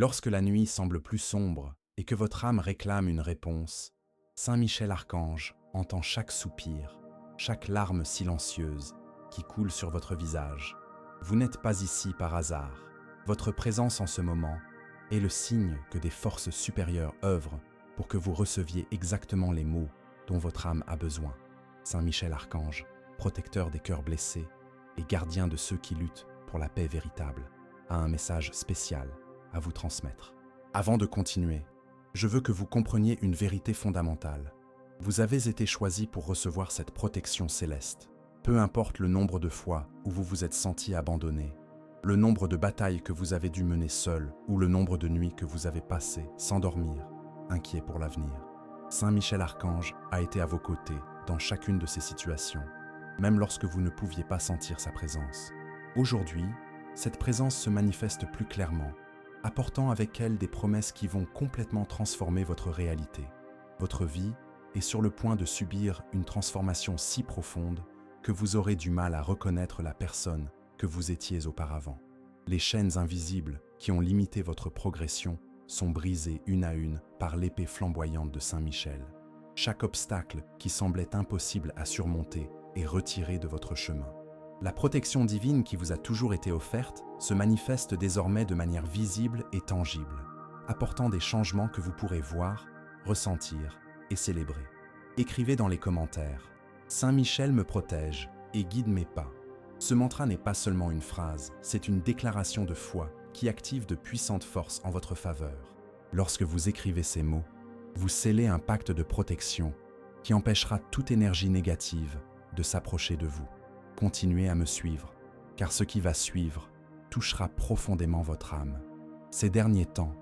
Lorsque la nuit semble plus sombre et que votre âme réclame une réponse, Saint Michel Archange entend chaque soupir, chaque larme silencieuse qui coule sur votre visage. Vous n'êtes pas ici par hasard. Votre présence en ce moment est le signe que des forces supérieures œuvrent pour que vous receviez exactement les mots dont votre âme a besoin. Saint Michel Archange, protecteur des cœurs blessés et gardien de ceux qui luttent pour la paix véritable, a un message spécial à vous transmettre. Avant de continuer, je veux que vous compreniez une vérité fondamentale. Vous avez été choisi pour recevoir cette protection céleste. Peu importe le nombre de fois où vous vous êtes senti abandonné, le nombre de batailles que vous avez dû mener seul ou le nombre de nuits que vous avez passées sans dormir, inquiet pour l'avenir. Saint Michel Archange a été à vos côtés dans chacune de ces situations, même lorsque vous ne pouviez pas sentir sa présence. Aujourd'hui, cette présence se manifeste plus clairement, apportant avec elle des promesses qui vont complètement transformer votre réalité. Votre vie est sur le point de subir une transformation si profonde que vous aurez du mal à reconnaître la personne que vous étiez auparavant. Les chaînes invisibles qui ont limité votre progression sont brisées une à une par l'épée flamboyante de Saint Michel. Chaque obstacle qui semblait impossible à surmonter est retiré de votre chemin. La protection divine qui vous a toujours été offerte se manifeste désormais de manière visible et tangible, apportant des changements que vous pourrez voir, ressentir et célébrer. Écrivez dans les commentaires « Saint Michel me protège et guide mes pas ». Ce mantra n'est pas seulement une phrase, c'est une déclaration de foi qui active de puissantes forces en votre faveur. Lorsque vous écrivez ces mots, vous scellez un pacte de protection qui empêchera toute énergie négative de s'approcher de vous. Continuez à me suivre, car ce qui va suivre touchera profondément votre âme. Ces derniers temps,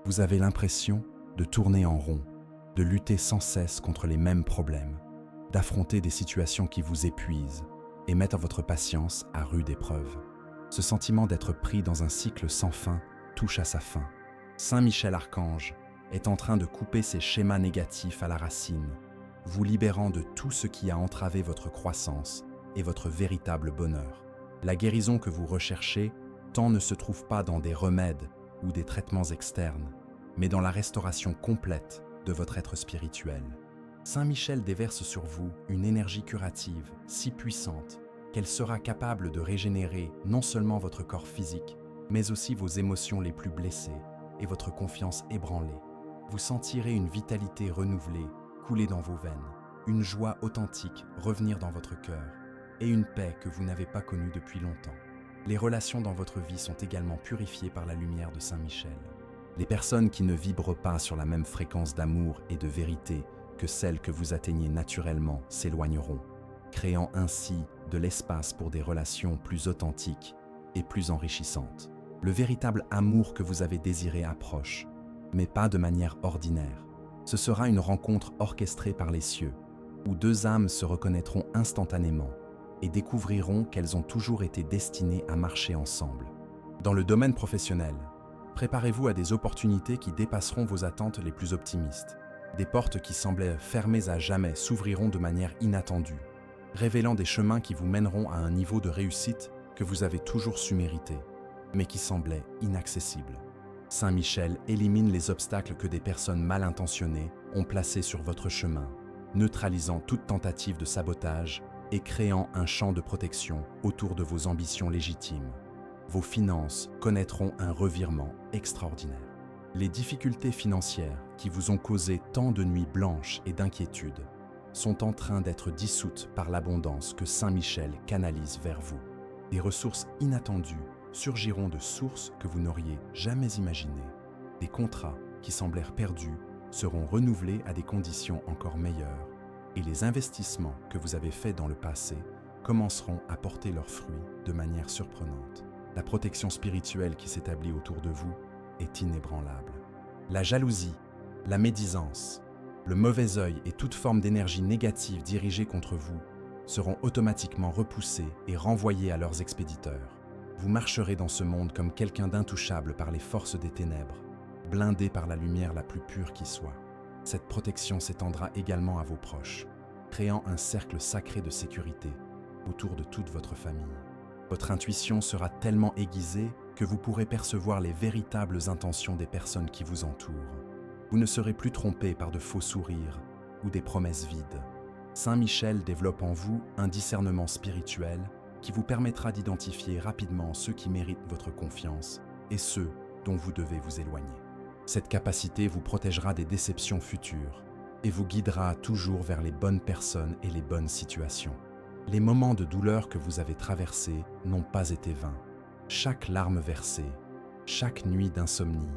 vous avez l'impression de tourner en rond, de lutter sans cesse contre les mêmes problèmes, d'affronter des situations qui vous épuisent et mettent votre patience à rude épreuve. Ce sentiment d'être pris dans un cycle sans fin touche à sa fin. Saint Michel Archange est en train de couper ces schémas négatifs à la racine, vous libérant de tout ce qui a entravé votre croissance et votre véritable bonheur. La guérison que vous recherchez tant ne se trouve pas dans des remèdes ou des traitements externes, mais dans la restauration complète de votre être spirituel. Saint Michel déverse sur vous une énergie curative si puissante qu'elle sera capable de régénérer non seulement votre corps physique, mais aussi vos émotions les plus blessées et votre confiance ébranlée. Vous sentirez une vitalité renouvelée couler dans vos veines, une joie authentique revenir dans votre cœur et une paix que vous n'avez pas connue depuis longtemps. Les relations dans votre vie sont également purifiées par la lumière de Saint Michel. Les personnes qui ne vibrent pas sur la même fréquence d'amour et de vérité que celles que vous atteignez naturellement s'éloigneront, créant ainsi de l'espace pour des relations plus authentiques et plus enrichissantes. Le véritable amour que vous avez désiré approche, mais pas de manière ordinaire. Ce sera une rencontre orchestrée par les cieux, où deux âmes se reconnaîtront instantanément et découvriront qu'elles ont toujours été destinées à marcher ensemble. Dans le domaine professionnel, préparez-vous à des opportunités qui dépasseront vos attentes les plus optimistes. Des portes qui semblaient fermées à jamais s'ouvriront de manière inattendue, révélant des chemins qui vous mèneront à un niveau de réussite que vous avez toujours su mériter, mais qui semblait inaccessible. Saint Michel élimine les obstacles que des personnes mal intentionnées ont placés sur votre chemin, neutralisant toute tentative de sabotage et créant un champ de protection autour de vos ambitions légitimes. Vos finances connaîtront un revirement extraordinaire. Les difficultés financières qui vous ont causé tant de nuits blanches et d'inquiétudes sont en train d'être dissoutes par l'abondance que Saint Michel canalise vers vous. Des ressources inattendues surgiront de sources que vous n'auriez jamais imaginées. Des contrats qui semblèrent perdus seront renouvelés à des conditions encore meilleures et les investissements que vous avez faits dans le passé commenceront à porter leurs fruits de manière surprenante. La protection spirituelle qui s'établit autour de vous est inébranlable. La jalousie, la médisance, le mauvais œil et toute forme d'énergie négative dirigée contre vous seront automatiquement repoussés et renvoyés à leurs expéditeurs. Vous marcherez dans ce monde comme quelqu'un d'intouchable par les forces des ténèbres, blindé par la lumière la plus pure qui soit. Cette protection s'étendra également à vos proches, créant un cercle sacré de sécurité autour de toute votre famille. Votre intuition sera tellement aiguisée que vous pourrez percevoir les véritables intentions des personnes qui vous entourent. Vous ne serez plus trompé par de faux sourires ou des promesses vides. Saint Michel développe en vous un discernement spirituel qui vous permettra d'identifier rapidement ceux qui méritent votre confiance et ceux dont vous devez vous éloigner. Cette capacité vous protégera des déceptions futures et vous guidera toujours vers les bonnes personnes et les bonnes situations. Les moments de douleur que vous avez traversés n'ont pas été vains. Chaque larme versée, chaque nuit d'insomnie,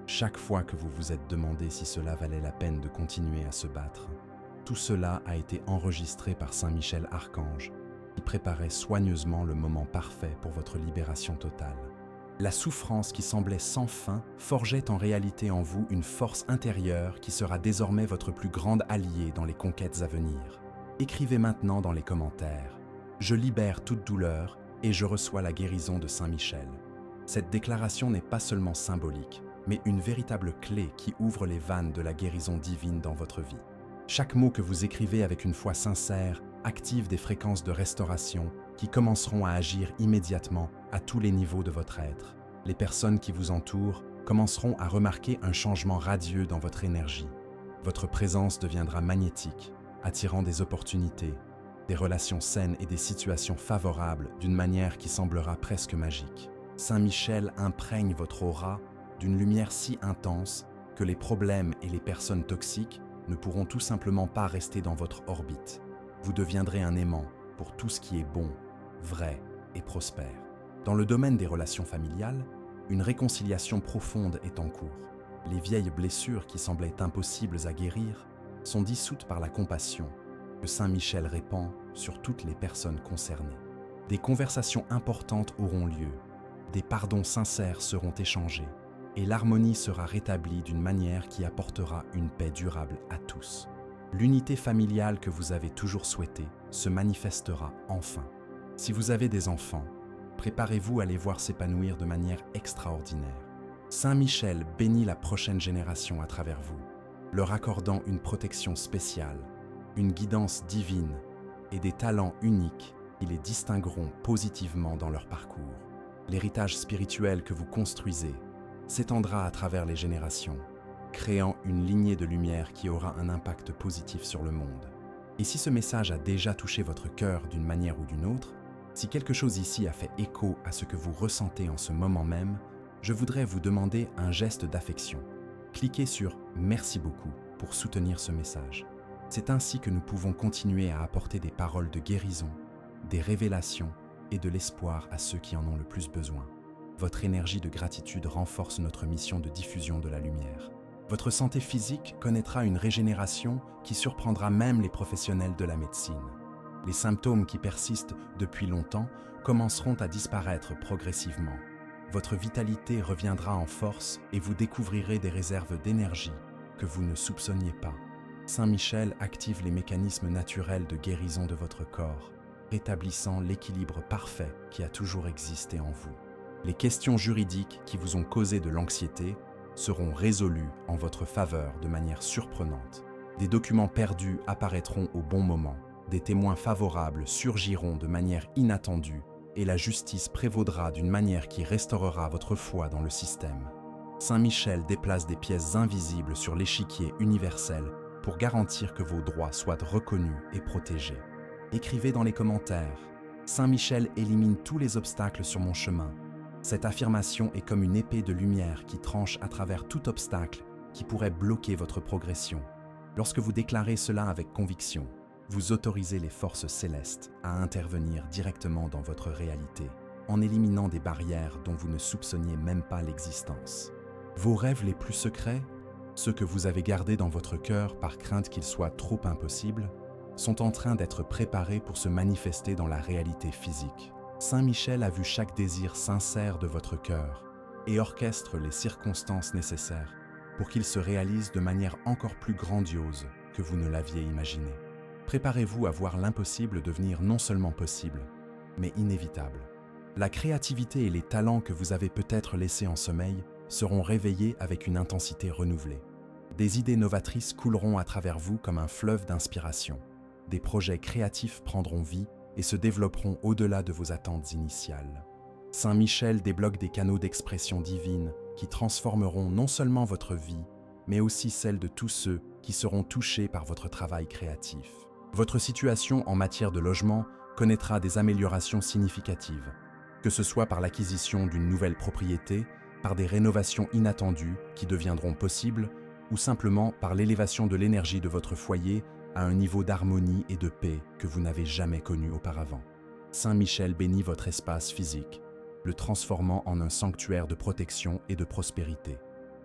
chaque fois que vous vous êtes demandé si cela valait la peine de continuer à se battre, tout cela a été enregistré par Saint Michel Archange, qui préparait soigneusement le moment parfait pour votre libération totale. La souffrance qui semblait sans fin forgeait en réalité en vous une force intérieure qui sera désormais votre plus grande alliée dans les conquêtes à venir. Écrivez maintenant dans les commentaires « Je libère toute douleur et je reçois la guérison de Saint Michel ». Cette déclaration n'est pas seulement symbolique, mais une véritable clé qui ouvre les vannes de la guérison divine dans votre vie. Chaque mot que vous écrivez avec une foi sincère active des fréquences de restauration qui commenceront à agir immédiatement à tous les niveaux de votre être. Les personnes qui vous entourent commenceront à remarquer un changement radieux dans votre énergie. Votre présence deviendra magnétique, attirant des opportunités, des relations saines et des situations favorables d'une manière qui semblera presque magique. Saint Michel imprègne votre aura d'une lumière si intense que les problèmes et les personnes toxiques ne pourront tout simplement pas rester dans votre orbite. Vous deviendrez un aimant pour tout ce qui est bon, vrai et prospère. Dans le domaine des relations familiales, une réconciliation profonde est en cours. Les vieilles blessures qui semblaient impossibles à guérir sont dissoutes par la compassion que Saint Michel répand sur toutes les personnes concernées. Des conversations importantes auront lieu, des pardons sincères seront échangés et l'harmonie sera rétablie d'une manière qui apportera une paix durable à tous. L'unité familiale que vous avez toujours souhaitée se manifestera enfin. Si vous avez des enfants, préparez-vous à les voir s'épanouir de manière extraordinaire. Saint Michel bénit la prochaine génération à travers vous, leur accordant une protection spéciale, une guidance divine et des talents uniques qui les distingueront positivement dans leur parcours. L'héritage spirituel que vous construisez s'étendra à travers les générations, créant une lignée de lumière qui aura un impact positif sur le monde. Et si ce message a déjà touché votre cœur d'une manière ou d'une autre, si quelque chose ici a fait écho à ce que vous ressentez en ce moment même, je voudrais vous demander un geste d'affection. Cliquez sur « Merci beaucoup » pour soutenir ce message. C'est ainsi que nous pouvons continuer à apporter des paroles de guérison, des révélations et de l'espoir à ceux qui en ont le plus besoin. Votre énergie de gratitude renforce notre mission de diffusion de la lumière. Votre santé physique connaîtra une régénération qui surprendra même les professionnels de la médecine. Les symptômes qui persistent depuis longtemps commenceront à disparaître progressivement. Votre vitalité reviendra en force et vous découvrirez des réserves d'énergie que vous ne soupçonniez pas. Saint Michel active les mécanismes naturels de guérison de votre corps, rétablissant l'équilibre parfait qui a toujours existé en vous. Les questions juridiques qui vous ont causé de l'anxiété seront résolues en votre faveur de manière surprenante. Des documents perdus apparaîtront au bon moment, des témoins favorables surgiront de manière inattendue et la justice prévaudra d'une manière qui restaurera votre foi dans le système. Saint Michel déplace des pièces invisibles sur l'échiquier universel pour garantir que vos droits soient reconnus et protégés. Écrivez dans les commentaires « Saint Michel élimine tous les obstacles sur mon chemin ». Cette affirmation est comme une épée de lumière qui tranche à travers tout obstacle qui pourrait bloquer votre progression. Lorsque vous déclarez cela avec conviction, vous autorisez les forces célestes à intervenir directement dans votre réalité, en éliminant des barrières dont vous ne soupçonniez même pas l'existence. Vos rêves les plus secrets, ceux que vous avez gardés dans votre cœur par crainte qu'ils soient trop impossibles, sont en train d'être préparés pour se manifester dans la réalité physique. Saint Michel a vu chaque désir sincère de votre cœur et orchestre les circonstances nécessaires pour qu'il se réalise de manière encore plus grandiose que vous ne l'aviez imaginé. Préparez-vous à voir l'impossible devenir non seulement possible, mais inévitable. La créativité et les talents que vous avez peut-être laissés en sommeil seront réveillés avec une intensité renouvelée. Des idées novatrices couleront à travers vous comme un fleuve d'inspiration. Des projets créatifs prendront vie et se développeront au-delà de vos attentes initiales. Saint Michel débloque des canaux d'expression divine qui transformeront non seulement votre vie, mais aussi celle de tous ceux qui seront touchés par votre travail créatif. Votre situation en matière de logement connaîtra des améliorations significatives, que ce soit par l'acquisition d'une nouvelle propriété, par des rénovations inattendues qui deviendront possibles, ou simplement par l'élévation de l'énergie de votre foyer à un niveau d'harmonie et de paix que vous n'avez jamais connu auparavant. Saint Michel bénit votre espace physique, le transformant en un sanctuaire de protection et de prospérité.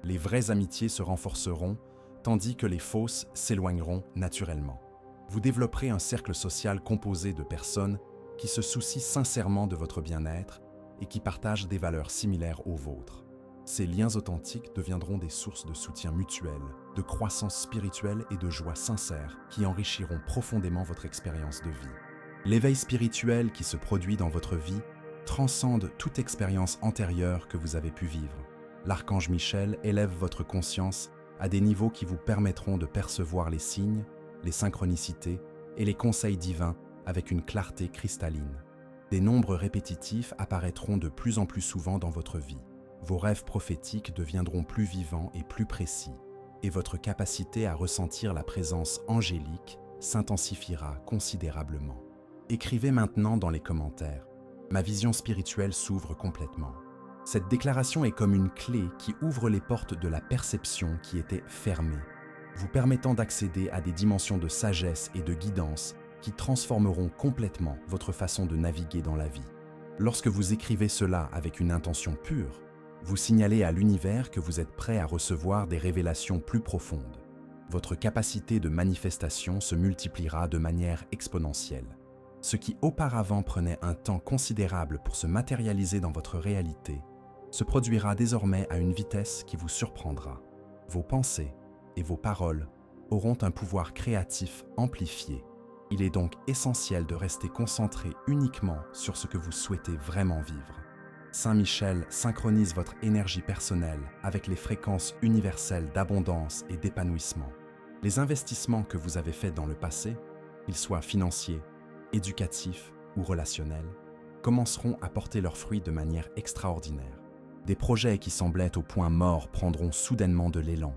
Les vraies amitiés se renforceront, tandis que les fausses s'éloigneront naturellement. Vous développerez un cercle social composé de personnes qui se soucient sincèrement de votre bien-être et qui partagent des valeurs similaires aux vôtres. Ces liens authentiques deviendront des sources de soutien mutuel, de croissance spirituelle et de joie sincère qui enrichiront profondément votre expérience de vie. L'éveil spirituel qui se produit dans votre vie transcende toute expérience antérieure que vous avez pu vivre. L'archange Michel élève votre conscience à des niveaux qui vous permettront de percevoir les signes, les synchronicités et les conseils divins avec une clarté cristalline. Des nombres répétitifs apparaîtront de plus en plus souvent dans votre vie. Vos rêves prophétiques deviendront plus vivants et plus précis, et votre capacité à ressentir la présence angélique s'intensifiera considérablement. Écrivez maintenant dans les commentaires « Ma vision spirituelle s'ouvre complètement ». Cette déclaration est comme une clé qui ouvre les portes de la perception qui étaient fermées, vous permettant d'accéder à des dimensions de sagesse et de guidance qui transformeront complètement votre façon de naviguer dans la vie. Lorsque vous écrivez cela avec une intention pure, vous signalez à l'univers que vous êtes prêt à recevoir des révélations plus profondes. Votre capacité de manifestation se multipliera de manière exponentielle. Ce qui auparavant prenait un temps considérable pour se matérialiser dans votre réalité, se produira désormais à une vitesse qui vous surprendra. Vos pensées et vos paroles auront un pouvoir créatif amplifié. Il est donc essentiel de rester concentré uniquement sur ce que vous souhaitez vraiment vivre. Saint Michel synchronise votre énergie personnelle avec les fréquences universelles d'abondance et d'épanouissement. Les investissements que vous avez faits dans le passé, qu'ils soient financiers, éducatifs ou relationnels, commenceront à porter leurs fruits de manière extraordinaire. Des projets qui semblaient au point mort prendront soudainement de l'élan.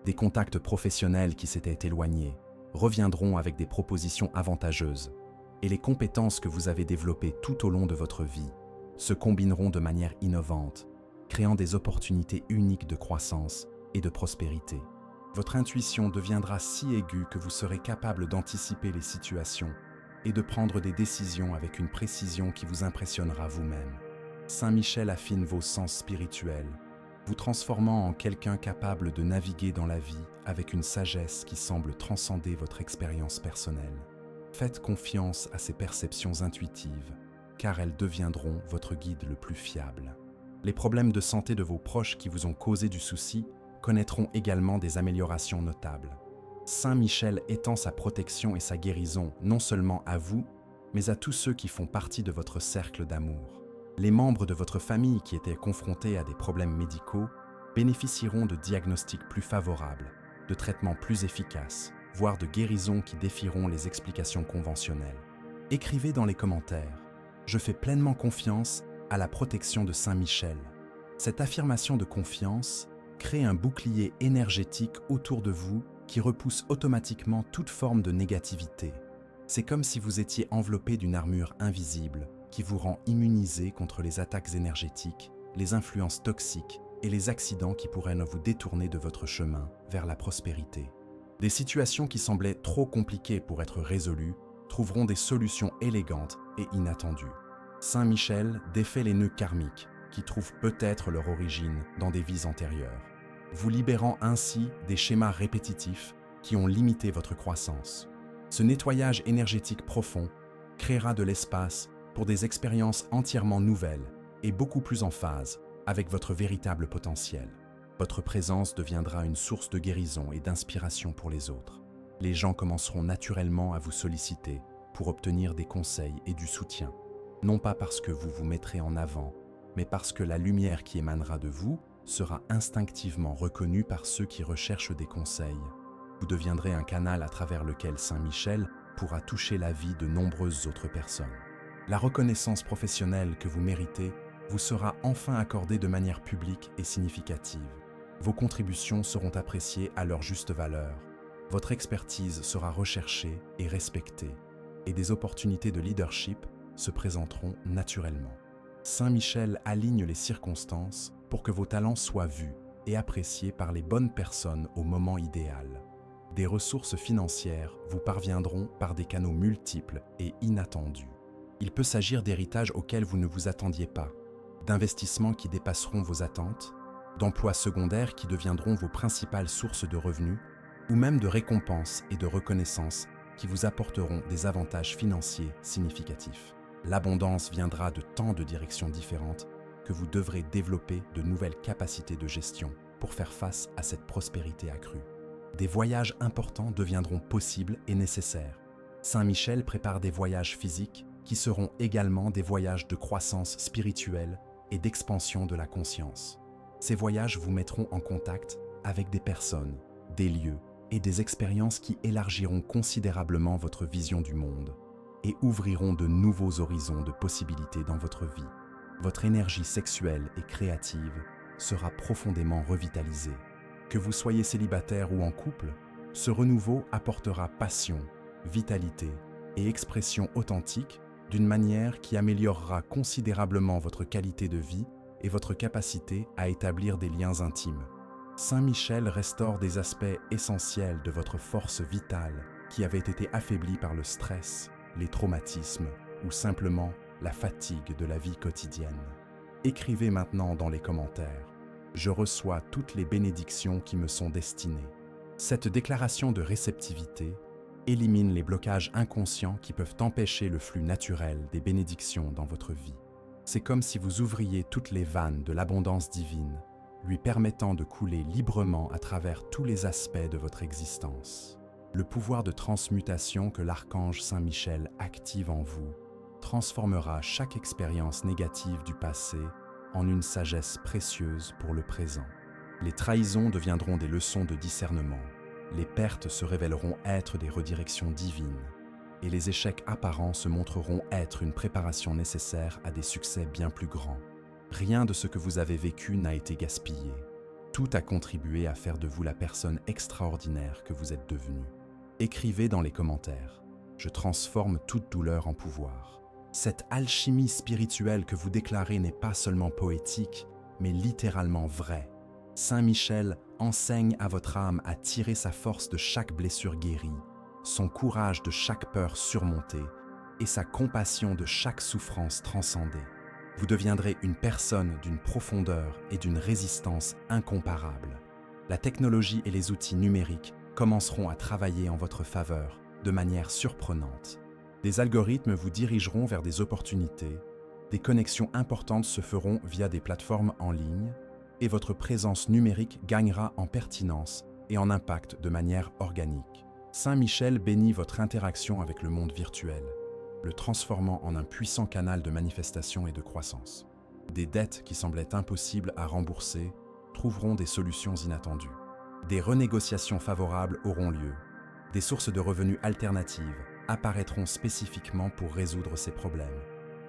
Des contacts professionnels qui s'étaient éloignés reviendront avec des propositions avantageuses. Et les compétences que vous avez développées tout au long de votre vie se combineront de manière innovante, créant des opportunités uniques de croissance et de prospérité. Votre intuition deviendra si aiguë que vous serez capable d'anticiper les situations et de prendre des décisions avec une précision qui vous impressionnera vous-même. Saint Michel affine vos sens spirituels, vous transformant en quelqu'un capable de naviguer dans la vie avec une sagesse qui semble transcender votre expérience personnelle. Faites confiance à ces perceptions intuitives, car elles deviendront votre guide le plus fiable. Les problèmes de santé de vos proches qui vous ont causé du souci connaîtront également des améliorations notables. Saint Michel étend sa protection et sa guérison non seulement à vous, mais à tous ceux qui font partie de votre cercle d'amour. Les membres de votre famille qui étaient confrontés à des problèmes médicaux bénéficieront de diagnostics plus favorables, de traitements plus efficaces, voire de guérisons qui défieront les explications conventionnelles. Écrivez dans les commentaires « Je fais pleinement confiance à la protection de Saint Michel ». Cette affirmation de confiance crée un bouclier énergétique autour de vous qui repousse automatiquement toute forme de négativité. C'est comme si vous étiez enveloppé d'une armure invisible qui vous rend immunisé contre les attaques énergétiques, les influences toxiques et les accidents qui pourraient vous détourner de votre chemin vers la prospérité. Des situations qui semblaient trop compliquées pour être résolues trouveront des solutions élégantes et inattendues. Saint Michel défait les nœuds karmiques qui trouvent peut-être leur origine dans des vies antérieures, vous libérant ainsi des schémas répétitifs qui ont limité votre croissance. Ce nettoyage énergétique profond créera de l'espace pour des expériences entièrement nouvelles et beaucoup plus en phase avec votre véritable potentiel. Votre présence deviendra une source de guérison et d'inspiration pour les autres. Les gens commenceront naturellement à vous solliciter pour obtenir des conseils et du soutien, non pas parce que vous vous mettrez en avant, mais parce que la lumière qui émanera de vous sera instinctivement reconnue par ceux qui recherchent des conseils. Vous deviendrez un canal à travers lequel Saint Michel pourra toucher la vie de nombreuses autres personnes. La reconnaissance professionnelle que vous méritez vous sera enfin accordé de manière publique et significative. Vos contributions seront appréciées à leur juste valeur. Votre expertise sera recherchée et respectée, et des opportunités de leadership se présenteront naturellement. Saint Michel aligne les circonstances pour que vos talents soient vus et appréciés par les bonnes personnes au moment idéal. Des ressources financières vous parviendront par des canaux multiples et inattendus. Il peut s'agir d'héritages auxquels vous ne vous attendiez pas, d'investissements qui dépasseront vos attentes, d'emplois secondaires qui deviendront vos principales sources de revenus, ou même de récompenses et de reconnaissance qui vous apporteront des avantages financiers significatifs. L'abondance viendra de tant de directions différentes que vous devrez développer de nouvelles capacités de gestion pour faire face à cette prospérité accrue. Des voyages importants deviendront possibles et nécessaires. Saint Michel prépare des voyages physiques qui seront également des voyages de croissance spirituelle et d'expansion de la conscience. Ces voyages vous mettront en contact avec des personnes, des lieux et des expériences qui élargiront considérablement votre vision du monde et ouvriront de nouveaux horizons de possibilités dans votre vie. Votre énergie sexuelle et créative sera profondément revitalisée. Que vous soyez célibataire ou en couple, ce renouveau apportera passion, vitalité et expression authentique d'une manière qui améliorera considérablement votre qualité de vie et votre capacité à établir des liens intimes. Saint Michel restaure des aspects essentiels de votre force vitale qui avaient été affaiblis par le stress, les traumatismes ou simplement la fatigue de la vie quotidienne. Écrivez maintenant dans les commentaires « Je reçois toutes les bénédictions qui me sont destinées ». Cette déclaration de réceptivité élimine les blocages inconscients qui peuvent empêcher le flux naturel des bénédictions dans votre vie. C'est comme si vous ouvriez toutes les vannes de l'abondance divine, lui permettant de couler librement à travers tous les aspects de votre existence. Le pouvoir de transmutation que l'archange Saint Michel active en vous transformera chaque expérience négative du passé en une sagesse précieuse pour le présent. Les trahisons deviendront des leçons de discernement, les pertes se révéleront être des redirections divines, et les échecs apparents se montreront être une préparation nécessaire à des succès bien plus grands. Rien de ce que vous avez vécu n'a été gaspillé. Tout a contribué à faire de vous la personne extraordinaire que vous êtes devenue. Écrivez dans les commentaires « Je transforme toute douleur en pouvoir ». Cette alchimie spirituelle que vous déclarez n'est pas seulement poétique, mais littéralement vraie. Saint Michel enseigne à votre âme à tirer sa force de chaque blessure guérie, son courage de chaque peur surmontée et sa compassion de chaque souffrance transcendée. Vous deviendrez une personne d'une profondeur et d'une résistance incomparables. La technologie et les outils numériques commenceront à travailler en votre faveur de manière surprenante. Des algorithmes vous dirigeront vers des opportunités, des connexions importantes se feront via des plateformes en ligne, et votre présence numérique gagnera en pertinence et en impact de manière organique. Saint Michel bénit votre interaction avec le monde virtuel, le transformant en un puissant canal de manifestation et de croissance. Des dettes qui semblaient impossibles à rembourser trouveront des solutions inattendues. Des renégociations favorables auront lieu. Des sources de revenus alternatives apparaîtront spécifiquement pour résoudre ces problèmes.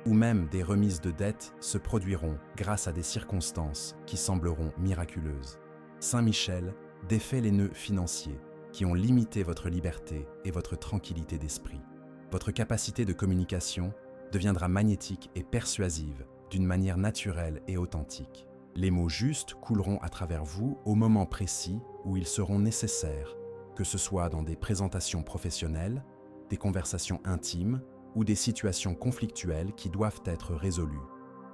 Ou même des remises de dettes se produiront grâce à des circonstances qui sembleront miraculeuses. Saint Michel défait les nœuds financiers qui ont limité votre liberté et votre tranquillité d'esprit. Votre capacité de communication deviendra magnétique et persuasive d'une manière naturelle et authentique. Les mots justes couleront à travers vous au moment précis où ils seront nécessaires, que ce soit dans des présentations professionnelles, des conversations intimes ou des situations conflictuelles qui doivent être résolues.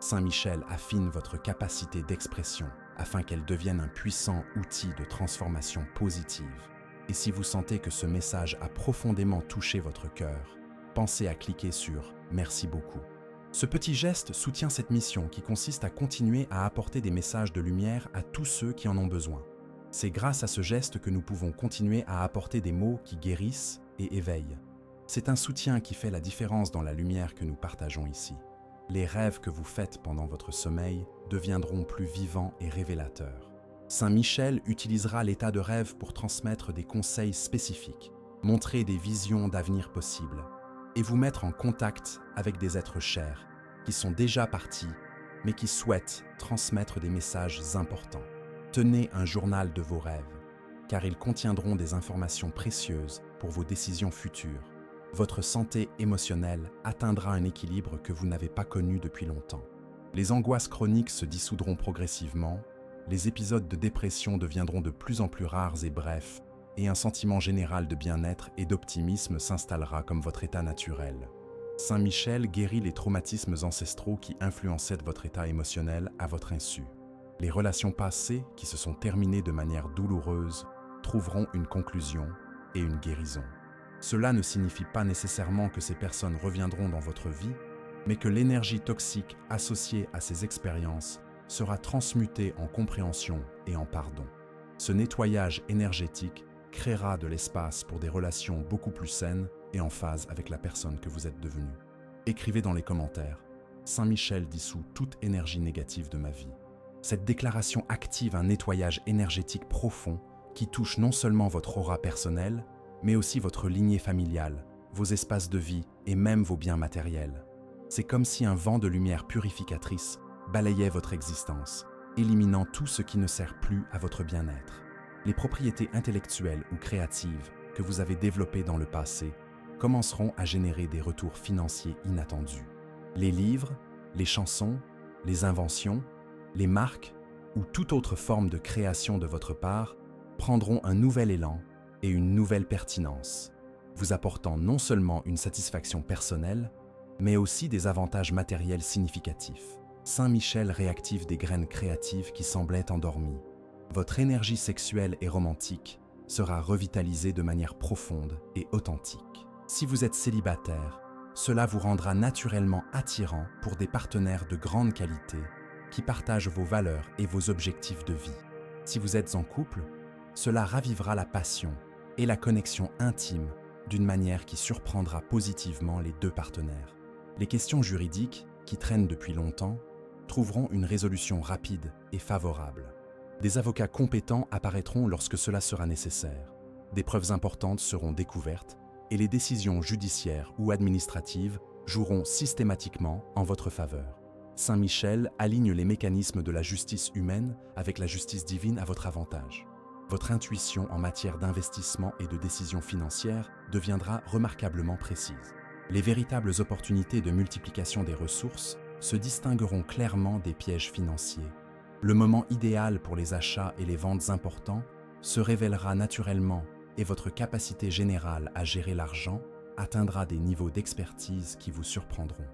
Saint Michel affine votre capacité d'expression afin qu'elle devienne un puissant outil de transformation positive. Et si vous sentez que ce message a profondément touché votre cœur, pensez à cliquer sur « Merci beaucoup ». Ce petit geste soutient cette mission qui consiste à continuer à apporter des messages de lumière à tous ceux qui en ont besoin. C'est grâce à ce geste que nous pouvons continuer à apporter des mots qui guérissent et éveillent. C'est un soutien qui fait la différence dans la lumière que nous partageons ici. Les rêves que vous faites pendant votre sommeil deviendront plus vivants et révélateurs. Saint Michel utilisera l'état de rêve pour transmettre des conseils spécifiques, montrer des visions d'avenir possibles et vous mettre en contact avec des êtres chers qui sont déjà partis mais qui souhaitent transmettre des messages importants. Tenez un journal de vos rêves, car ils contiendront des informations précieuses pour vos décisions futures. Votre santé émotionnelle atteindra un équilibre que vous n'avez pas connu depuis longtemps. Les angoisses chroniques se dissoudront progressivement, les épisodes de dépression deviendront de plus en plus rares et brefs, et un sentiment général de bien-être et d'optimisme s'installera comme votre état naturel. Saint Michel guérit les traumatismes ancestraux qui influençaient votre état émotionnel à votre insu. Les relations passées, qui se sont terminées de manière douloureuse, trouveront une conclusion et une guérison. Cela ne signifie pas nécessairement que ces personnes reviendront dans votre vie, mais que l'énergie toxique associée à ces expériences sera transmutée en compréhension et en pardon. Ce nettoyage énergétique créera de l'espace pour des relations beaucoup plus saines et en phase avec la personne que vous êtes devenue. Écrivez dans les commentaires « Saint Michel dissout toute énergie négative de ma vie ». Cette déclaration active un nettoyage énergétique profond qui touche non seulement votre aura personnelle, mais aussi votre lignée familiale, vos espaces de vie et même vos biens matériels. C'est comme si un vent de lumière purificatrice balayait votre existence, éliminant tout ce qui ne sert plus à votre bien-être. Les propriétés intellectuelles ou créatives que vous avez développées dans le passé commenceront à générer des retours financiers inattendus. Les livres, les chansons, les inventions, les marques ou toute autre forme de création de votre part prendront un nouvel élan et une nouvelle pertinence, vous apportant non seulement une satisfaction personnelle, mais aussi des avantages matériels significatifs. Saint Michel réactive des graines créatives qui semblaient endormies. Votre énergie sexuelle et romantique sera revitalisée de manière profonde et authentique. Si vous êtes célibataire, cela vous rendra naturellement attirant pour des partenaires de grande qualité qui partagent vos valeurs et vos objectifs de vie. Si vous êtes en couple, cela ravivera la passion et la connexion intime d'une manière qui surprendra positivement les deux partenaires. Les questions juridiques, qui traînent depuis longtemps, trouveront une résolution rapide et favorable. Des avocats compétents apparaîtront lorsque cela sera nécessaire. Des preuves importantes seront découvertes et les décisions judiciaires ou administratives joueront systématiquement en votre faveur. Saint Michel aligne les mécanismes de la justice humaine avec la justice divine à votre avantage. Votre intuition en matière d'investissement et de décision financière deviendra remarquablement précise. Les véritables opportunités de multiplication des ressources se distingueront clairement des pièges financiers. Le moment idéal pour les achats et les ventes importants se révélera naturellement et votre capacité générale à gérer l'argent atteindra des niveaux d'expertise qui vous surprendront.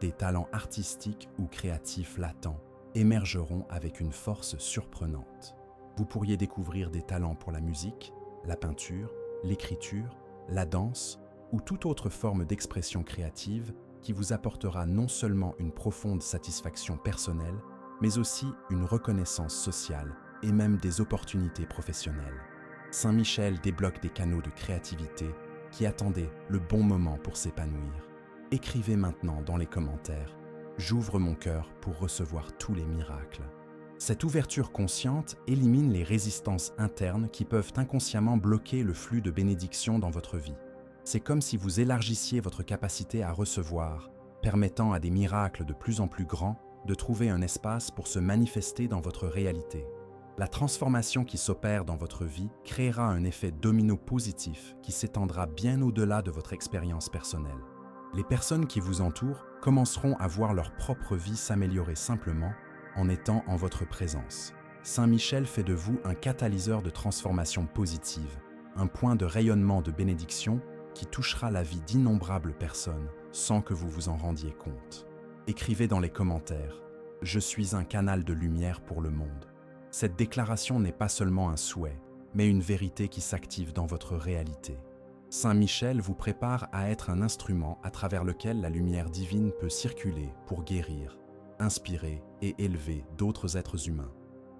Des talents artistiques ou créatifs latents émergeront avec une force surprenante. Vous pourriez découvrir des talents pour la musique, la peinture, l'écriture, la danse ou toute autre forme d'expression créative qui vous apportera non seulement une profonde satisfaction personnelle, mais aussi une reconnaissance sociale et même des opportunités professionnelles. Saint Michel débloque des canaux de créativité qui attendaient le bon moment pour s'épanouir. Écrivez maintenant dans les commentaires « J'ouvre mon cœur pour recevoir tous les miracles ». Cette ouverture consciente élimine les résistances internes qui peuvent inconsciemment bloquer le flux de bénédictions dans votre vie. C'est comme si vous élargissiez votre capacité à recevoir, permettant à des miracles de plus en plus grands de trouver un espace pour se manifester dans votre réalité. La transformation qui s'opère dans votre vie créera un effet domino positif qui s'étendra bien au-delà de votre expérience personnelle. Les personnes qui vous entourent commenceront à voir leur propre vie s'améliorer simplement en étant en votre présence. Saint Michel fait de vous un catalyseur de transformation positive, un point de rayonnement de bénédiction qui touchera la vie d'innombrables personnes sans que vous vous en rendiez compte. Écrivez dans les commentaires « Je suis un canal de lumière pour le monde ». Cette déclaration n'est pas seulement un souhait, mais une vérité qui s'active dans votre réalité. Saint Michel vous prépare à être un instrument à travers lequel la lumière divine peut circuler pour guérir, inspirer et élever d'autres êtres humains.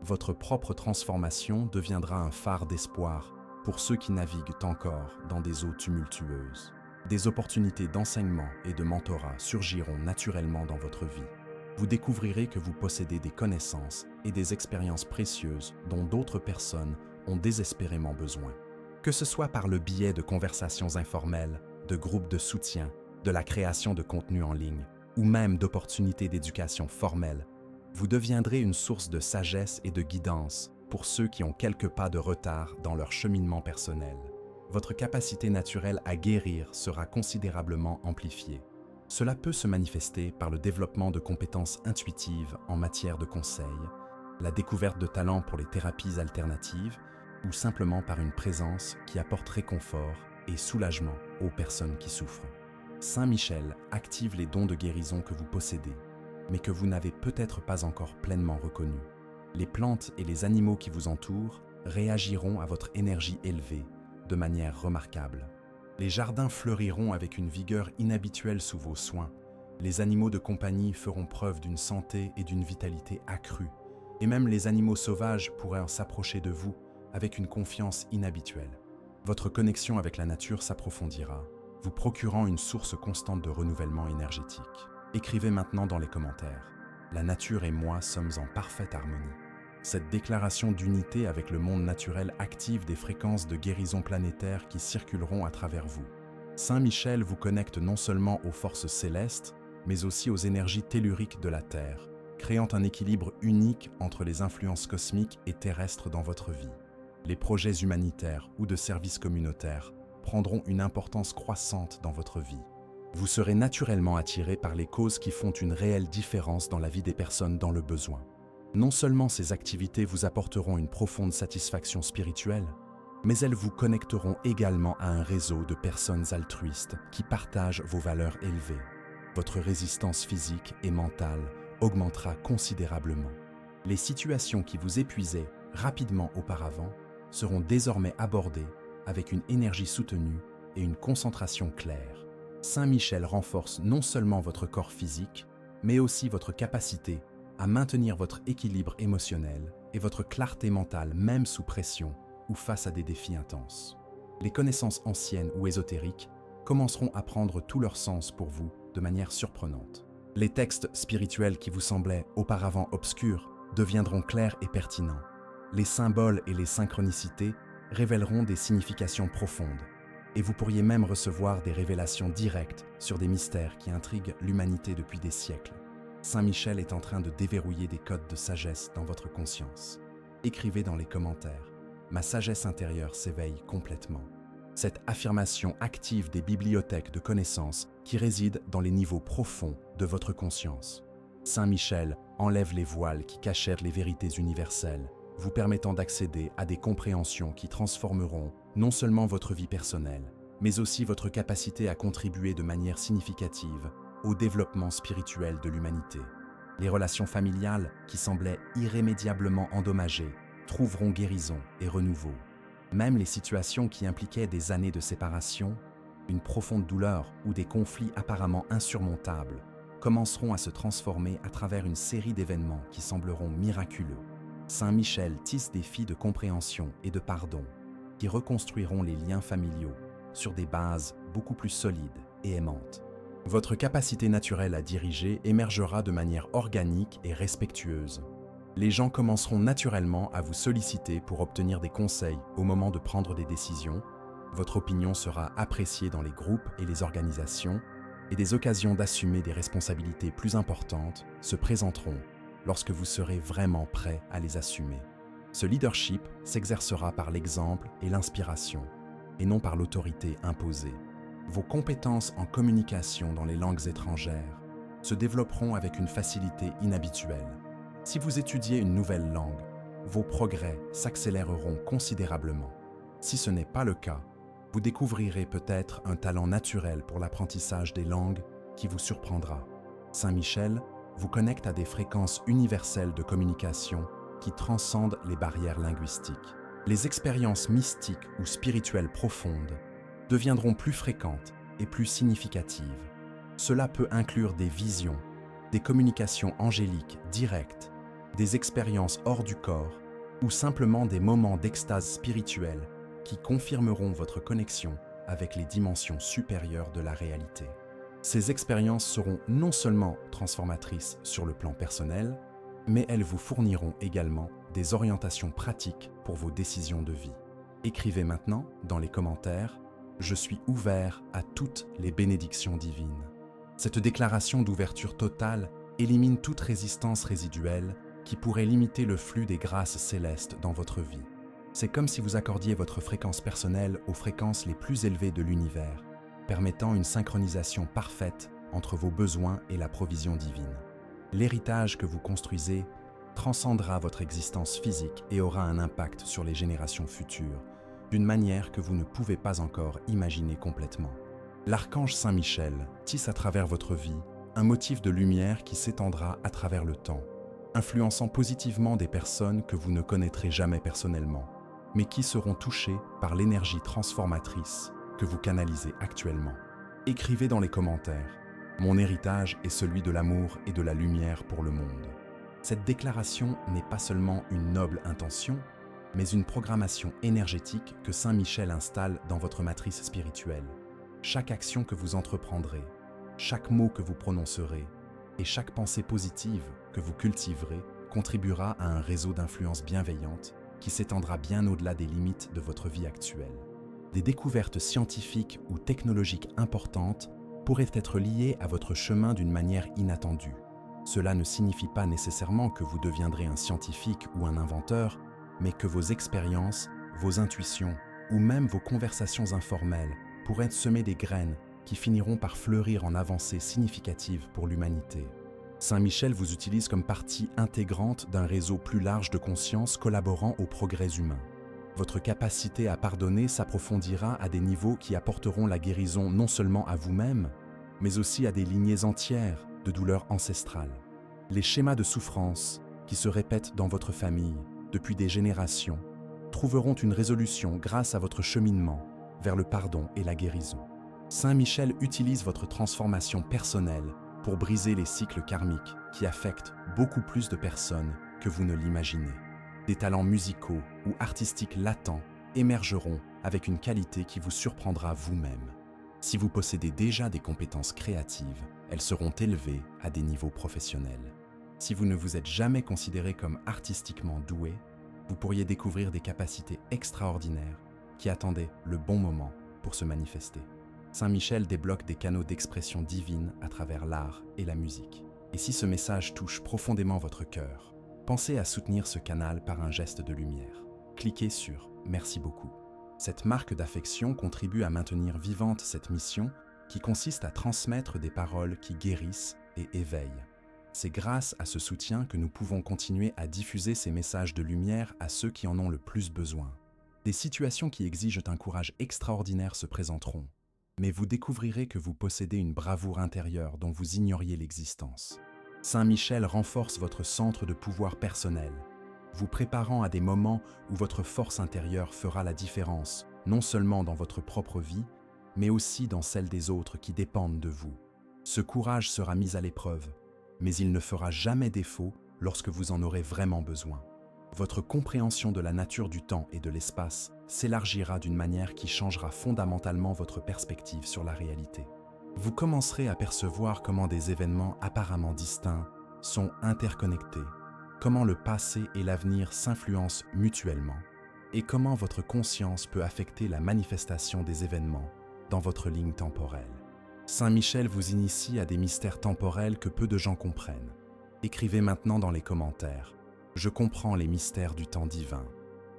Votre propre transformation deviendra un phare d'espoir pour ceux qui naviguent encore dans des eaux tumultueuses. Des opportunités d'enseignement et de mentorat surgiront naturellement dans votre vie. Vous découvrirez que vous possédez des connaissances et des expériences précieuses dont d'autres personnes ont désespérément besoin. Que ce soit par le biais de conversations informelles, de groupes de soutien, de la création de contenu en ligne, ou même d'opportunités d'éducation formelle, Vous deviendrez une source de sagesse et de guidance pour ceux qui ont quelques pas de retard dans leur cheminement personnel. Votre capacité naturelle à guérir sera considérablement amplifiée. Cela peut se manifester par le développement de compétences intuitives en matière de conseil, la découverte de talents pour les thérapies alternatives ou simplement par une présence qui apporte réconfort et soulagement aux personnes qui souffrent. Saint Michel active les dons de guérison que vous possédez, mais que vous n'avez peut-être pas encore pleinement reconnus. Les plantes et les animaux qui vous entourent réagiront à votre énergie élevée de manière remarquable. Les jardins fleuriront avec une vigueur inhabituelle sous vos soins. Les animaux de compagnie feront preuve d'une santé et d'une vitalité accrue. Et même les animaux sauvages pourraient s'approcher de vous avec une confiance inhabituelle. Votre connexion avec la nature s'approfondira, vous procurant une source constante de renouvellement énergétique. Écrivez maintenant dans les commentaires. La nature et moi sommes en parfaite harmonie. Cette déclaration d'unité avec le monde naturel active des fréquences de guérison planétaire qui circuleront à travers vous. Saint Michel vous connecte non seulement aux forces célestes, mais aussi aux énergies telluriques de la Terre, créant un équilibre unique entre les influences cosmiques et terrestres dans votre vie. Les projets humanitaires ou de services communautaires prendront une importance croissante dans votre vie. Vous serez naturellement attiré par les causes qui font une réelle différence dans la vie des personnes dans le besoin. Non seulement ces activités vous apporteront une profonde satisfaction spirituelle, mais elles vous connecteront également à un réseau de personnes altruistes qui partagent vos valeurs élevées. Votre résistance physique et mentale augmentera considérablement. Les situations qui vous épuisaient rapidement auparavant seront désormais abordées avec une énergie soutenue et une concentration claire. Saint Michel renforce non seulement votre corps physique, mais aussi votre capacité à maintenir votre équilibre émotionnel et votre clarté mentale même sous pression ou face à des défis intenses. Les connaissances anciennes ou ésotériques commenceront à prendre tout leur sens pour vous de manière surprenante. Les textes spirituels qui vous semblaient auparavant obscurs deviendront clairs et pertinents. Les symboles et les synchronicités révéleront des significations profondes, et vous pourriez même recevoir des révélations directes sur des mystères qui intriguent l'humanité depuis des siècles. Saint Michel est en train de déverrouiller des codes de sagesse dans votre conscience. Écrivez dans les commentaires « Ma sagesse intérieure s'éveille complètement ». Cette affirmation active des bibliothèques de connaissances qui résident dans les niveaux profonds de votre conscience. Saint Michel enlève les voiles qui cachèrent les vérités universelles, vous permettant d'accéder à des compréhensions qui transformeront non seulement votre vie personnelle, mais aussi votre capacité à contribuer de manière significative au développement spirituel de l'humanité. Les relations familiales qui semblaient irrémédiablement endommagées trouveront guérison et renouveau. Même les situations qui impliquaient des années de séparation, une profonde douleur ou des conflits apparemment insurmontables commenceront à se transformer à travers une série d'événements qui sembleront miraculeux. Saint Michel tisse des fils de compréhension et de pardon qui reconstruiront les liens familiaux sur des bases beaucoup plus solides et aimantes. Votre capacité naturelle à diriger émergera de manière organique et respectueuse. Les gens commenceront naturellement à vous solliciter pour obtenir des conseils au moment de prendre des décisions. Votre opinion sera appréciée dans les groupes et les organisations, et des occasions d'assumer des responsabilités plus importantes se présenteront lorsque vous serez vraiment prêt à les assumer. Ce leadership s'exercera par l'exemple et l'inspiration, et non par l'autorité imposée. Vos compétences en communication dans les langues étrangères se développeront avec une facilité inhabituelle. Si vous étudiez une nouvelle langue, vos progrès s'accéléreront considérablement. Si ce n'est pas le cas, vous découvrirez peut-être un talent naturel pour l'apprentissage des langues qui vous surprendra. Saint Michel vous connecte à des fréquences universelles de communication qui transcendent les barrières linguistiques. Les expériences mystiques ou spirituelles profondes deviendront plus fréquentes et plus significatives. Cela peut inclure des visions, des communications angéliques directes, des expériences hors du corps ou simplement des moments d'extase spirituelle qui confirmeront votre connexion avec les dimensions supérieures de la réalité. Ces expériences seront non seulement transformatrices sur le plan personnel, mais elles vous fourniront également des orientations pratiques pour vos décisions de vie. Écrivez maintenant dans les commentaires « Je suis ouvert à toutes les bénédictions divines ». Cette déclaration d'ouverture totale élimine toute résistance résiduelle qui pourrait limiter le flux des grâces célestes dans votre vie. C'est comme si vous accordiez votre fréquence personnelle aux fréquences les plus élevées de l'univers, permettant une synchronisation parfaite entre vos besoins et la provision divine. L'héritage que vous construisez transcendra votre existence physique et aura un impact sur les générations futures, d'une manière que vous ne pouvez pas encore imaginer complètement. L'archange Saint Michel tisse à travers votre vie un motif de lumière qui s'étendra à travers le temps, influençant positivement des personnes que vous ne connaîtrez jamais personnellement, mais qui seront touchées par l'énergie transformatrice que vous canalisez actuellement. Écrivez dans les commentaires « Mon héritage est celui de l'amour et de la lumière pour le monde ». Cette déclaration n'est pas seulement une noble intention, mais une programmation énergétique que Saint Michel installe dans votre matrice spirituelle. Chaque action que vous entreprendrez, chaque mot que vous prononcerez et chaque pensée positive que vous cultiverez contribuera à un réseau d'influence bienveillante qui s'étendra bien au-delà des limites de votre vie actuelle. Des découvertes scientifiques ou technologiques importantes pourraient être liées à votre chemin d'une manière inattendue. Cela ne signifie pas nécessairement que vous deviendrez un scientifique ou un inventeur, mais que vos expériences, vos intuitions ou même vos conversations informelles pourraient semer des graines qui finiront par fleurir en avancées significatives pour l'humanité. Saint Michel vous utilise comme partie intégrante d'un réseau plus large de conscience collaborant au progrès humain. Votre capacité à pardonner s'approfondira à des niveaux qui apporteront la guérison non seulement à vous-même, mais aussi à des lignées entières de douleurs ancestrales. Les schémas de souffrance qui se répètent dans votre famille depuis des générations trouveront une résolution grâce à votre cheminement vers le pardon et la guérison. Saint Michel utilise votre transformation personnelle pour briser les cycles karmiques qui affectent beaucoup plus de personnes que vous ne l'imaginez. Des talents musicaux ou artistiques latents émergeront avec une qualité qui vous surprendra vous-même. Si vous possédez déjà des compétences créatives, elles seront élevées à des niveaux professionnels. Si vous ne vous êtes jamais considéré comme artistiquement doué, vous pourriez découvrir des capacités extraordinaires qui attendaient le bon moment pour se manifester. Saint Michel débloque des canaux d'expression divine à travers l'art et la musique. Et si ce message touche profondément votre cœur, pensez à soutenir ce canal par un geste de lumière. Cliquez sur « Merci beaucoup ». Cette marque d'affection contribue à maintenir vivante cette mission qui consiste à transmettre des paroles qui guérissent et éveillent. C'est grâce à ce soutien que nous pouvons continuer à diffuser ces messages de lumière à ceux qui en ont le plus besoin. Des situations qui exigent un courage extraordinaire se présenteront, mais vous découvrirez que vous possédez une bravoure intérieure dont vous ignoriez l'existence. Saint Michel renforce votre centre de pouvoir personnel, vous préparant à des moments où votre force intérieure fera la différence, non seulement dans votre propre vie, mais aussi dans celle des autres qui dépendent de vous. Ce courage sera mis à l'épreuve, mais il ne fera jamais défaut lorsque vous en aurez vraiment besoin. Votre compréhension de la nature du temps et de l'espace s'élargira d'une manière qui changera fondamentalement votre perspective sur la réalité. Vous commencerez à percevoir comment des événements apparemment distincts sont interconnectés, comment le passé et l'avenir s'influencent mutuellement, et comment votre conscience peut affecter la manifestation des événements dans votre ligne temporelle. Saint Michel vous initie à des mystères temporels que peu de gens comprennent. Écrivez maintenant dans les commentaires « Je comprends les mystères du temps divin ».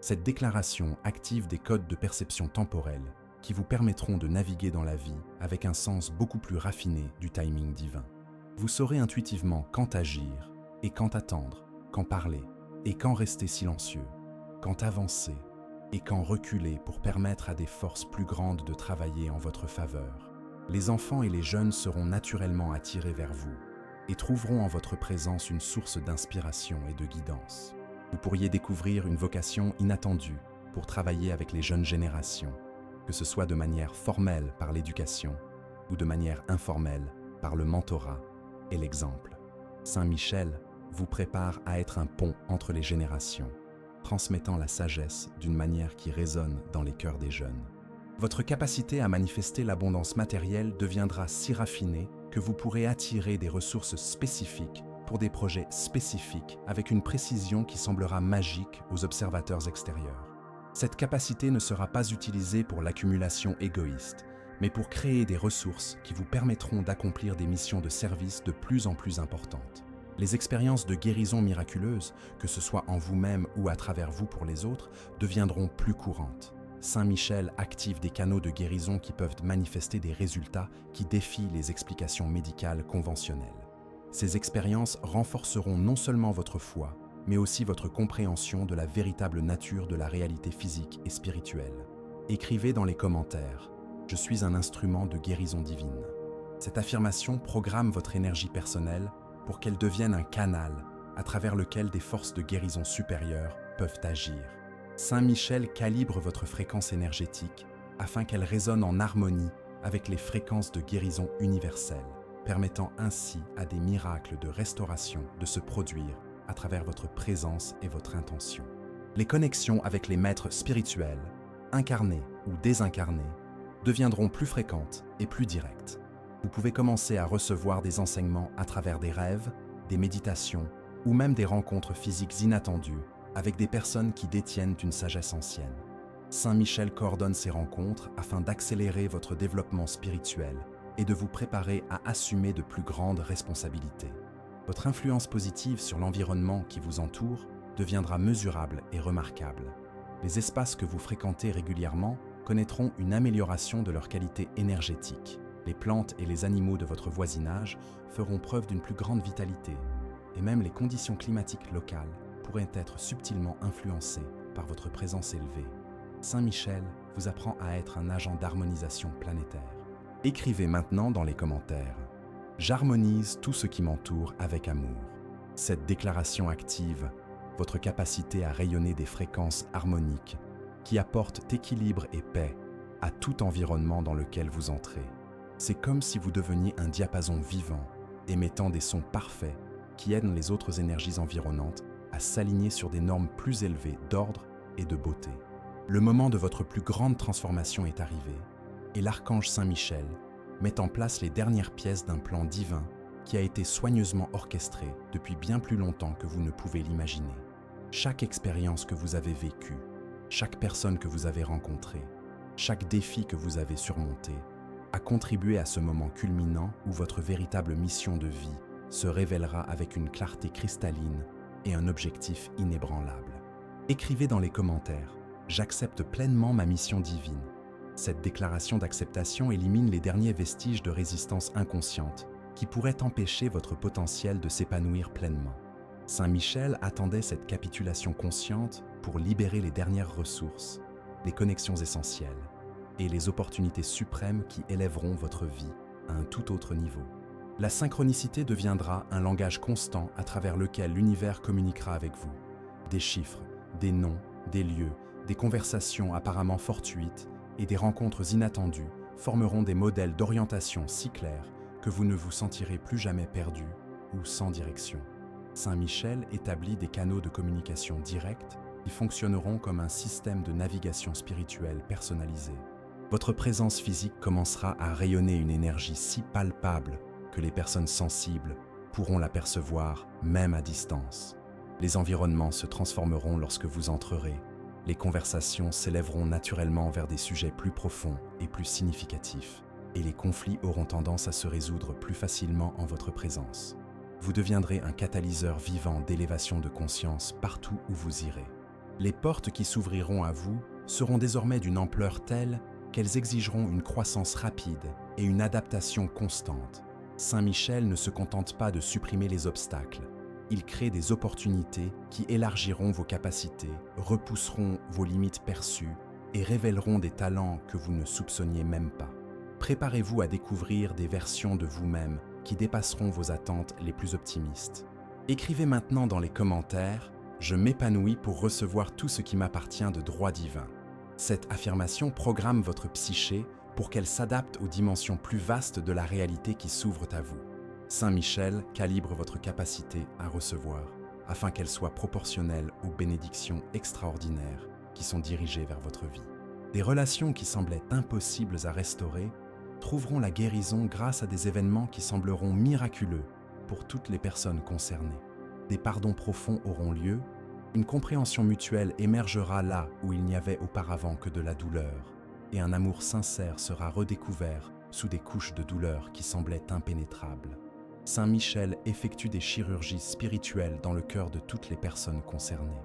Cette déclaration active des codes de perception temporelle qui vous permettront de naviguer dans la vie avec un sens beaucoup plus raffiné du timing divin. Vous saurez intuitivement quand agir et quand attendre, quand parler et quand rester silencieux, quand avancer et quand reculer pour permettre à des forces plus grandes de travailler en votre faveur. Les enfants et les jeunes seront naturellement attirés vers vous et trouveront en votre présence une source d'inspiration et de guidance. Vous pourriez découvrir une vocation inattendue pour travailler avec les jeunes générations, que ce soit de manière formelle par l'éducation ou de manière informelle par le mentorat et l'exemple. Saint Michel vous prépare à être un pont entre les générations, transmettant la sagesse d'une manière qui résonne dans les cœurs des jeunes. Votre capacité à manifester l'abondance matérielle deviendra si raffinée que vous pourrez attirer des ressources spécifiques pour des projets spécifiques avec une précision qui semblera magique aux observateurs extérieurs. Cette capacité ne sera pas utilisée pour l'accumulation égoïste, mais pour créer des ressources qui vous permettront d'accomplir des missions de service de plus en plus importantes. Les expériences de guérison miraculeuse, que ce soit en vous-même ou à travers vous pour les autres, deviendront plus courantes. Saint Michel active des canaux de guérison qui peuvent manifester des résultats qui défient les explications médicales conventionnelles. Ces expériences renforceront non seulement votre foi, mais aussi votre compréhension de la véritable nature de la réalité physique et spirituelle. Écrivez dans les commentaires « Je suis un instrument de guérison divine ». Cette affirmation programme votre énergie personnelle pour qu'elle devienne un canal à travers lequel des forces de guérison supérieures peuvent agir. Saint Michel calibre votre fréquence énergétique afin qu'elle résonne en harmonie avec les fréquences de guérison universelle, permettant ainsi à des miracles de restauration de se produire à travers votre présence et votre intention. Les connexions avec les maîtres spirituels, incarnés ou désincarnés, deviendront plus fréquentes et plus directes. Vous pouvez commencer à recevoir des enseignements à travers des rêves, des méditations ou même des rencontres physiques inattendues avec des personnes qui détiennent une sagesse ancienne. Saint Michel coordonne ces rencontres afin d'accélérer votre développement spirituel et de vous préparer à assumer de plus grandes responsabilités. Votre influence positive sur l'environnement qui vous entoure deviendra mesurable et remarquable. Les espaces que vous fréquentez régulièrement connaîtront une amélioration de leur qualité énergétique. Les plantes et les animaux de votre voisinage feront preuve d'une plus grande vitalité, et même les conditions climatiques locales pourraient être subtilement influencées par votre présence élevée. Saint Michel vous apprend à être un agent d'harmonisation planétaire. Écrivez maintenant dans les commentaires « J'harmonise tout ce qui m'entoure avec amour ». Cette déclaration active votre capacité à rayonner des fréquences harmoniques qui apportent équilibre et paix à tout environnement dans lequel vous entrez. C'est comme si vous deveniez un diapason vivant, émettant des sons parfaits qui aident les autres énergies environnantes à s'aligner sur des normes plus élevées d'ordre et de beauté. Le moment de votre plus grande transformation est arrivé, et l'archange Saint Michel met en place les dernières pièces d'un plan divin qui a été soigneusement orchestré depuis bien plus longtemps que vous ne pouvez l'imaginer. Chaque expérience que vous avez vécue, chaque personne que vous avez rencontrée, chaque défi que vous avez surmonté, a contribué à ce moment culminant où votre véritable mission de vie se révélera avec une clarté cristalline et un objectif inébranlable. Écrivez dans les commentaires « J'accepte pleinement ma mission divine ». Cette déclaration d'acceptation élimine les derniers vestiges de résistance inconsciente qui pourraient empêcher votre potentiel de s'épanouir pleinement. Saint Michel attendait cette capitulation consciente pour libérer les dernières ressources, les connexions essentielles et les opportunités suprêmes qui élèveront votre vie à un tout autre niveau. La synchronicité deviendra un langage constant à travers lequel l'univers communiquera avec vous. Des chiffres, des noms, des lieux, des conversations apparemment fortuites et des rencontres inattendues formeront des modèles d'orientation si clairs que vous ne vous sentirez plus jamais perdu ou sans direction. Saint Michel établit des canaux de communication directs qui fonctionneront comme un système de navigation spirituelle personnalisé. Votre présence physique commencera à rayonner une énergie si palpable que les personnes sensibles pourront l'apercevoir même à distance. Les environnements se transformeront lorsque vous entrerez. Les conversations s'élèveront naturellement vers des sujets plus profonds et plus significatifs, et les conflits auront tendance à se résoudre plus facilement en votre présence. Vous deviendrez un catalyseur vivant d'élévation de conscience partout où vous irez. Les portes qui s'ouvriront à vous seront désormais d'une ampleur telle qu'elles exigeront une croissance rapide et une adaptation constante. Saint Michel ne se contente pas de supprimer les obstacles. Il crée des opportunités qui élargiront vos capacités, repousseront vos limites perçues et révéleront des talents que vous ne soupçonniez même pas. Préparez-vous à découvrir des versions de vous-même qui dépasseront vos attentes les plus optimistes. Écrivez maintenant dans les commentaires « Je m'épanouis pour recevoir tout ce qui m'appartient de droit divin ». Cette affirmation programme votre psyché pour qu'elle s'adapte aux dimensions plus vastes de la réalité qui s'ouvrent à vous. Saint Michel calibre votre capacité à recevoir afin qu'elle soit proportionnelle aux bénédictions extraordinaires qui sont dirigées vers votre vie. Des relations qui semblaient impossibles à restaurer trouveront la guérison grâce à des événements qui sembleront miraculeux pour toutes les personnes concernées. Des pardons profonds auront lieu, une compréhension mutuelle émergera là où il n'y avait auparavant que de la douleur, et un amour sincère sera redécouvert sous des couches de douleur qui semblaient impénétrables. Saint Michel effectue des chirurgies spirituelles dans le cœur de toutes les personnes concernées.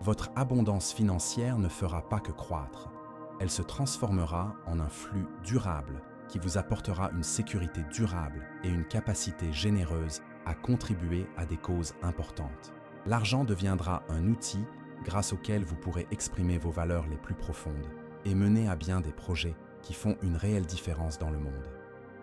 Votre abondance financière ne fera pas que croître. Elle se transformera en un flux durable qui vous apportera une sécurité durable et une capacité généreuse à contribuer à des causes importantes. L'argent deviendra un outil grâce auquel vous pourrez exprimer vos valeurs les plus profondes et mener à bien des projets qui font une réelle différence dans le monde.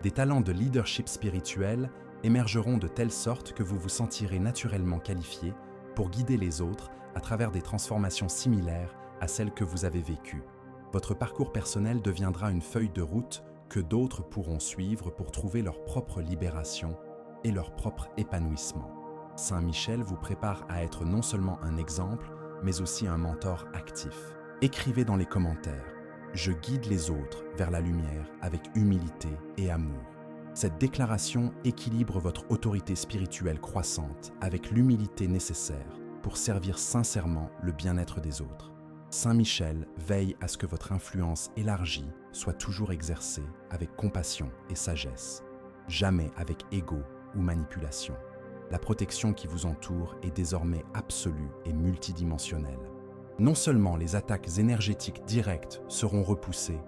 Des talents de leadership spirituel émergeront de telle sorte que vous vous sentirez naturellement qualifié pour guider les autres à travers des transformations similaires à celles que vous avez vécues. Votre parcours personnel deviendra une feuille de route que d'autres pourront suivre pour trouver leur propre libération et leur propre épanouissement. Saint Michel vous prépare à être non seulement un exemple, mais aussi un mentor actif. Écrivez dans les commentaires « Je guide les autres vers la lumière avec humilité et amour ». Cette déclaration équilibre votre autorité spirituelle croissante avec l'humilité nécessaire pour servir sincèrement le bien-être des autres. Saint Michel veille à ce que votre influence élargie soit toujours exercée avec compassion et sagesse, jamais avec ego ou manipulation. La protection qui vous entoure est désormais absolue et multidimensionnelle. Non seulement les attaques énergétiques directes seront repoussées,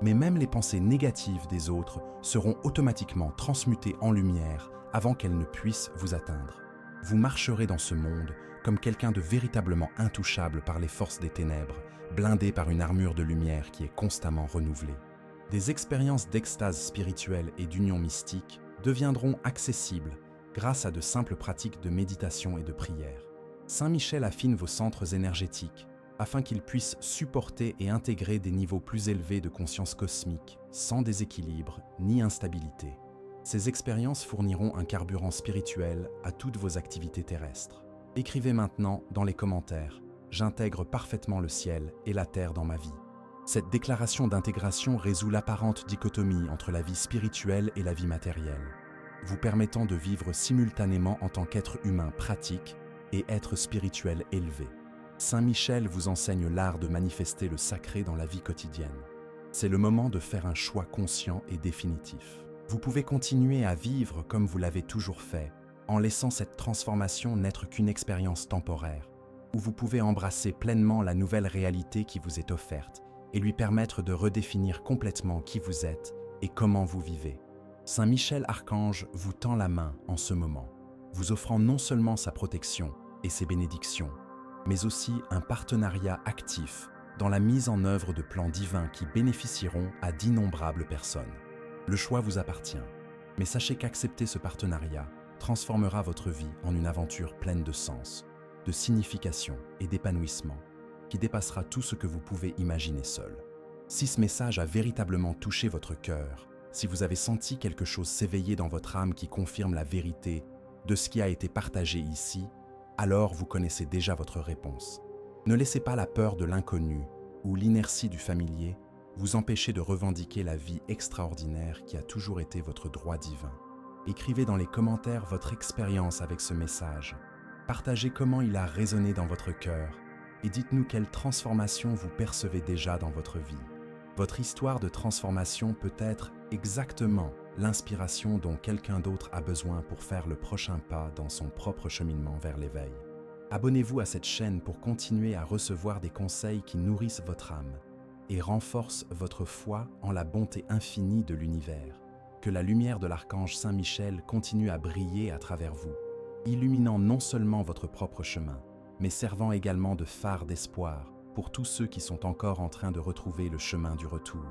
mais même les pensées négatives des autres seront automatiquement transmutées en lumière avant qu'elles ne puissent vous atteindre. Vous marcherez dans ce monde comme quelqu'un de véritablement intouchable par les forces des ténèbres, blindé par une armure de lumière qui est constamment renouvelée. Des expériences d'extase spirituelle et d'union mystique deviendront accessibles grâce à de simples pratiques de méditation et de prière. Saint Michel affine vos centres énergétiques afin qu'ils puissent supporter et intégrer des niveaux plus élevés de conscience cosmique, sans déséquilibre ni instabilité. Ces expériences fourniront un carburant spirituel à toutes vos activités terrestres. Écrivez maintenant dans les commentaires « J'intègre parfaitement le ciel et la terre dans ma vie ». Cette déclaration d'intégration résout l'apparente dichotomie entre la vie spirituelle et la vie matérielle, vous permettant de vivre simultanément en tant qu'être humain pratique et être spirituel élevé. Saint Michel vous enseigne l'art de manifester le sacré dans la vie quotidienne. C'est le moment de faire un choix conscient et définitif. Vous pouvez continuer à vivre comme vous l'avez toujours fait, en laissant cette transformation n'être qu'une expérience temporaire, où vous pouvez embrasser pleinement la nouvelle réalité qui vous est offerte et lui permettre de redéfinir complètement qui vous êtes et comment vous vivez. Saint Michel Archange vous tend la main en ce moment, vous offrant non seulement sa protection et ses bénédictions, mais aussi un partenariat actif dans la mise en œuvre de plans divins qui bénéficieront à d'innombrables personnes. Le choix vous appartient, mais sachez qu'accepter ce partenariat transformera votre vie en une aventure pleine de sens, de signification et d'épanouissement qui dépassera tout ce que vous pouvez imaginer seul. Si ce message a véritablement touché votre cœur, si vous avez senti quelque chose s'éveiller dans votre âme qui confirme la vérité de ce qui a été partagé ici, alors vous connaissez déjà votre réponse. Ne laissez pas la peur de l'inconnu ou l'inertie du familier vous empêcher de revendiquer la vie extraordinaire qui a toujours été votre droit divin. Écrivez dans les commentaires votre expérience avec ce message. Partagez comment il a résonné dans votre cœur et dites-nous quelle transformation vous percevez déjà dans votre vie. Votre histoire de transformation peut être exactement l'inspiration dont quelqu'un d'autre a besoin pour faire le prochain pas dans son propre cheminement vers l'éveil. Abonnez-vous à cette chaîne pour continuer à recevoir des conseils qui nourrissent votre âme et renforcent votre foi en la bonté infinie de l'univers. Que la lumière de l'archange Saint Michel continue à briller à travers vous, illuminant non seulement votre propre chemin, mais servant également de phare d'espoir pour tous ceux qui sont encore en train de retrouver le chemin du retour.